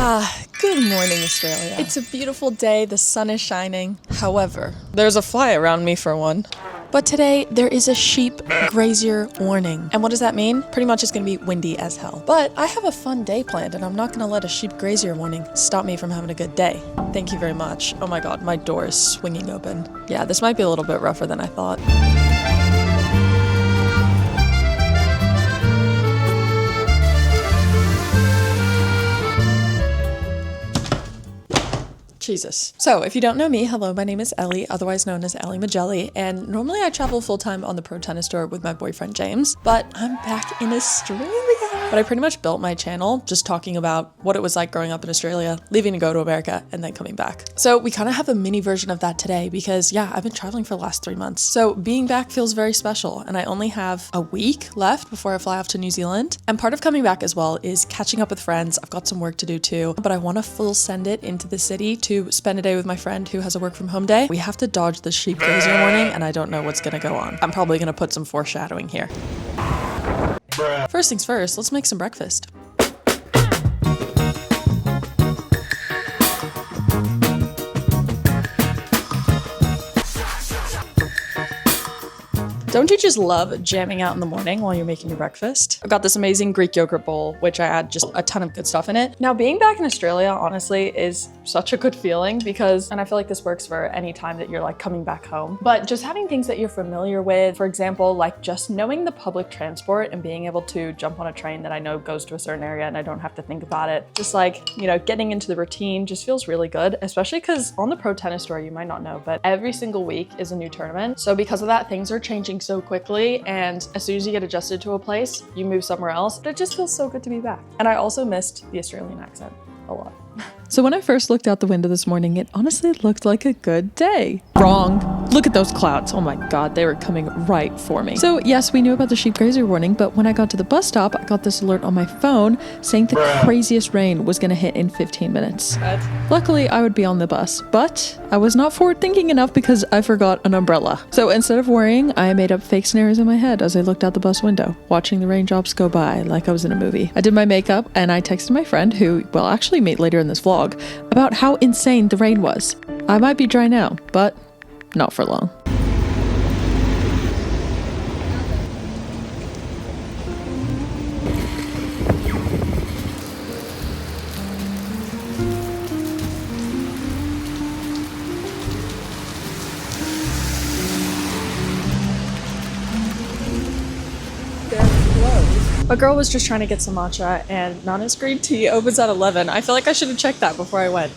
Good morning, Australia. It's a beautiful day, the sun is shining. However, there's a fly around me for one. But today, there is a sheep grazier warning. And what does that mean? Pretty much it's gonna be windy as hell. But I have a fun day planned, and I'm not gonna let a sheep grazier warning stop me from having a good day. Thank you very much. Oh my god, my door is swinging open. Yeah, this might be a little bit rougher than I thought. Jesus. So if you don't know me, hello, my name is Ellie, otherwise known as Ellie Magelli, and normally I travel full-time on the Pro Tennis Tour with my boyfriend James, but I'm back in Australia. But I pretty much built my channel just talking about what it was like growing up in Australia, leaving to go to America, and then coming back. So we kind of have a mini version of that today because yeah, I've been traveling for the last 3 months. So being back feels very special, and I only have a week left before I fly off to New Zealand. And part of coming back as well is catching up with friends. I've got some work to do too, but I want to full send it into the city to spend a day with my friend who has a work from home day. We have to dodge the sheep grazier warning, and I don't know what's gonna go on. I'm probably gonna put some foreshadowing here. First things first, let's make some breakfast. Don't you just love jamming out in the morning while you're making your breakfast? I've got this amazing Greek yogurt bowl, which I add just a ton of good stuff in it. Now, being back in Australia, honestly, is such a good feeling because, and I feel like this works for any time that you're like coming back home, but just having things that you're familiar with, for example, like just knowing the public transport and being able to jump on a train that I know goes to a certain area and I don't have to think about it. Just like, you know, getting into the routine just feels really good, especially because on the Pro Tennis Tour, you might not know, but every single week is a new tournament. So because of that, things are changing so quickly, and as soon as you get adjusted to a place, you move somewhere else. But it just feels so good to be back. And I also missed the Australian accent a lot. So when I first looked out the window this morning, it honestly looked like a good day. Wrong. Look at those clouds. Oh my god, they were coming right for me. So yes, we knew about the sheep grazier warning, but when I got to the bus stop, I got this alert on my phone saying the craziest rain was gonna hit in 15 minutes. Luckily, I would be on the bus, but I was not forward thinking enough because I forgot an umbrella. So instead of worrying, I made up fake scenarios in my head as I looked out the bus window, watching the raindrops go by like I was in a movie. I did my makeup and I texted my friend, who we'll actually meet later in this vlog, about how insane the rain was. I might be dry now, but not for long. A girl was just trying to get some matcha, and Nana's green tea opens at 11. I feel like I should have checked that before I went.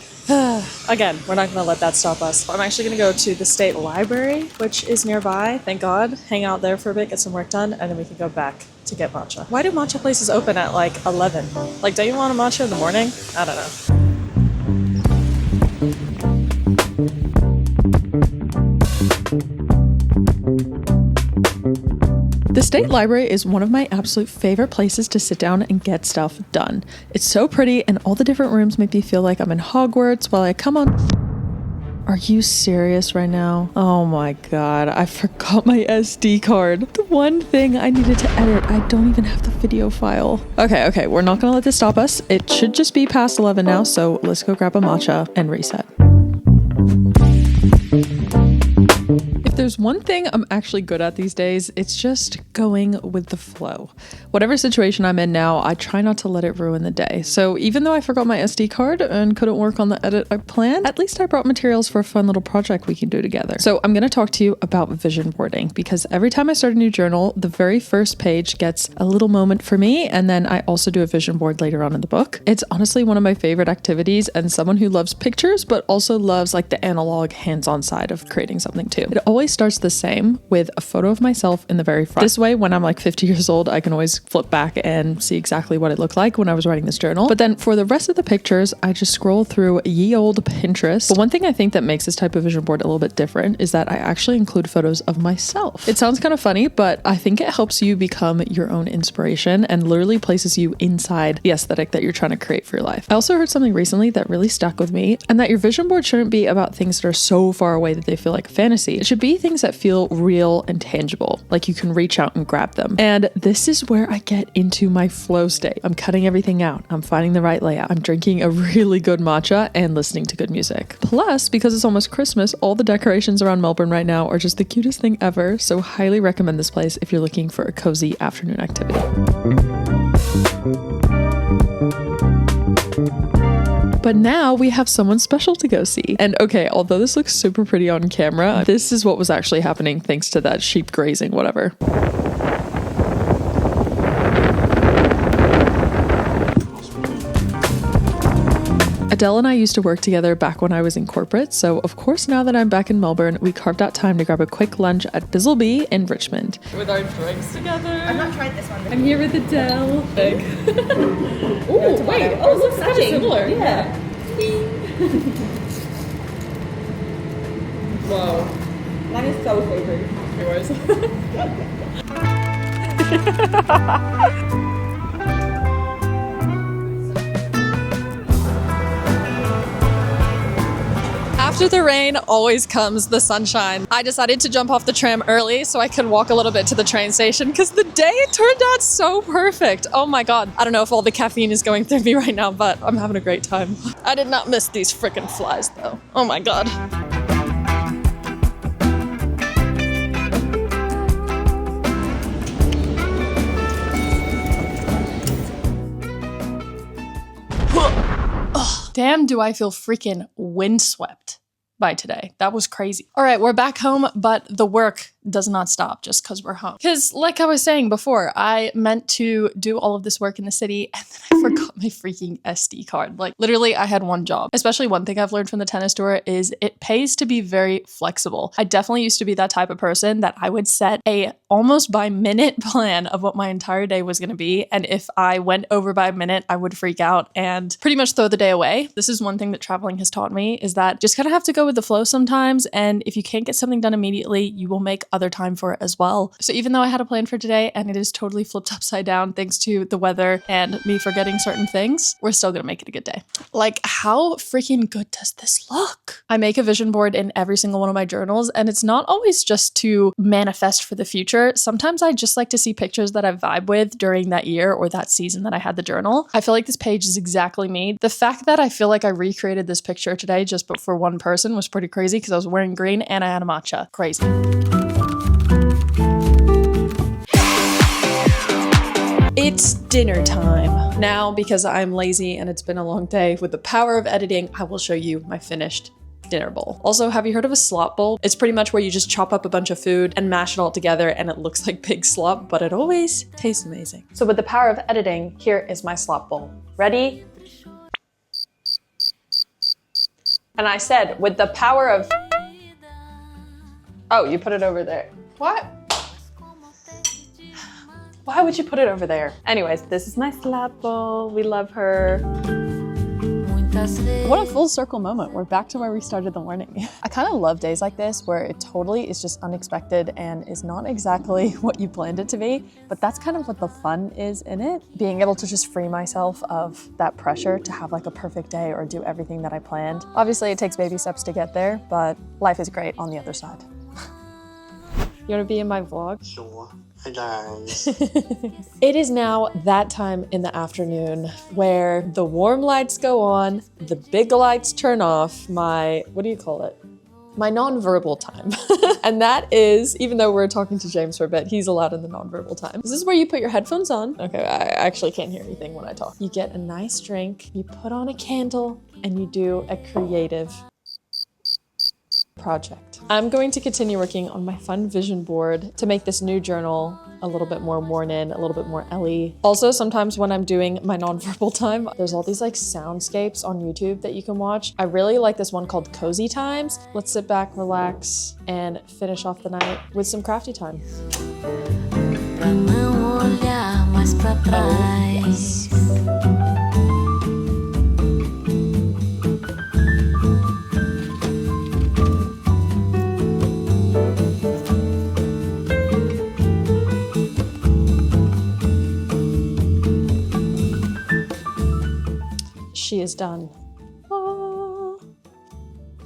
Again, we're not gonna let that stop us. I'm actually gonna go to the state library, which is nearby, thank God. Hang out there for a bit, get some work done, and then we can go back to get matcha. Why do matcha places open at like 11? Like, don't you want a matcha in the morning? I don't know. The State Library is one of my absolute favorite places to sit down and get stuff done. It's so pretty, and all the different rooms make me feel like I'm in Hogwarts while I come on... Are you serious right now? Oh my god, I forgot my SD card. The one thing I needed to edit, I don't even have the video file. Okay, we're not gonna let this stop us. It should just be past 11 now, so let's go grab a matcha and reset. If there's one thing I'm actually good at these days, it's just going with the flow. Whatever situation I'm in now, I try not to let it ruin the day. So even though I forgot my SD card and couldn't work on the edit I planned, at least I brought materials for a fun little project we can do together. So I'm going to talk to you about vision boarding, because every time I start a new journal, the very first page gets a little moment for me, and then I also do a vision board later on in the book. It's honestly one of my favorite activities, and someone who loves pictures but also loves like the analog hands-on side of creating something too. It always starts the same with a photo of myself in the very front. This way, when I'm like 50 years old, I can always flip back and see exactly what it looked like when I was writing this journal. But then for the rest of the pictures, I just scroll through ye old Pinterest. But one thing I think that makes this type of vision board a little bit different is that I actually include photos of myself. It sounds kind of funny, but I think it helps you become your own inspiration and literally places you inside the aesthetic that you're trying to create for your life. I also heard something recently that really stuck with me, and that your vision board shouldn't be about things that are so far away that they feel like fantasy. It should be things that feel real and tangible, like you can reach out and grab them. And this is where I get into my flow state. I'm cutting everything out. I'm finding the right layout. I'm drinking a really good matcha and listening to good music. Plus, because it's almost Christmas, all the decorations around Melbourne right now are just the cutest thing ever. So highly recommend this place if you're looking for a cozy afternoon activity. But now we have someone special to go see. And okay, although this looks super pretty on camera, this is what was actually happening thanks to that sheep grazing, whatever. Adele and I used to work together back when I was in corporate, so of course now that I'm back in Melbourne, we carved out time to grab a quick lunch at Bizzleby in Richmond. With our drinks together. I've not tried this one. I'm here with Adele. Big. Ooh, wait. Oh, it looks kind of similar. Yeah. Whoa. Mine is so flavored. Yours. After the rain always comes the sunshine. I decided to jump off the tram early so I could walk a little bit to the train station because the day turned out so perfect. Oh my God. I don't know if all the caffeine is going through me right now, but I'm having a great time. I did not miss these freaking flies though. Oh my God. Damn, do I feel freaking windswept by today. That was crazy. All right, we're back home, but the work does not stop just because we're home. Because like I was saying before, I meant to do all of this work in the city and then I forgot my freaking SD card. Like literally I had one job. Especially one thing I've learned from the tennis tour is it pays to be very flexible. I definitely used to be that type of person that I would set a almost by minute plan of what my entire day was going to be. And if I went over by a minute, I would freak out and pretty much throw the day away. This is one thing that traveling has taught me is that just kind of have to go with the flow sometimes. And if you can't get something done immediately, you will make other time for it as well. So even though I had a plan for today and it is totally flipped upside down thanks to the weather and me forgetting certain things, we're still gonna make it a good day. Like, how freaking good does this look? I make a vision board in every single one of my journals, and it's not always just to manifest for the future. Sometimes I just like to see pictures that I vibe with during that year or that season that I had the journal. I feel like this page is exactly me. The fact that I feel like I recreated this picture today just but for one person was pretty crazy because I was wearing green and I had a matcha. Crazy. It's dinner time. Now, because I'm lazy and it's been a long day, with the power of editing, I will show you my finished dinner bowl. Also, have you heard of a slop bowl? It's pretty much where you just chop up a bunch of food and mash it all together and it looks like pig slop, but it always tastes amazing. So with the power of editing, here is my slop bowl. Ready? And I said, with the power of... Oh, you put it over there. What? Why would you put it over there? Anyways, this is my slop bowl. We love her. What a full circle moment. We're back to where we started the morning. I kind of love days like this where it totally is just unexpected and is not exactly what you planned it to be, but that's kind of what the fun is in it. Being able to just free myself of that pressure to have like a perfect day or do everything that I planned. Obviously it takes baby steps to get there, but life is great on the other side. You wanna be in my vlog? Sure. Hi guys. It is now that time in the afternoon where the warm lights go on, the big lights turn off, what do you call it? My non-verbal time. And that is, even though we're talking to James for a bit, he's allowed in the non-verbal time. This is where you put your headphones on. Okay, I actually can't hear anything when I talk. You get a nice drink, you put on a candle, and you do a creative project. I'm going to continue working on my fun vision board to make this new journal a little bit more worn in, a little bit more Ellie. Also, sometimes when I'm doing my non-verbal time, there's all these like soundscapes on YouTube that you can watch. I really like this one called Cozy Times. Let's sit back, relax, and finish off the night with some crafty time. Oh, yes. She is done. Oh.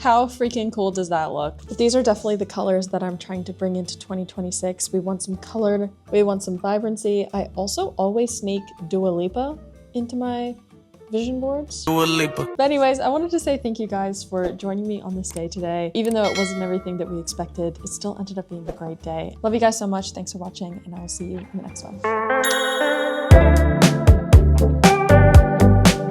How freaking cool does that look? But these are definitely the colors that I'm trying to bring into 2026. We want some color, we want some vibrancy. I also always sneak Dua Lipa into my vision boards. Dua Lipa. But anyways, I wanted to say thank you guys for joining me on this day today. Even though it wasn't everything that we expected, it still ended up being a great day. Love you guys so much. Thanks for watching, and I will see you in the next one.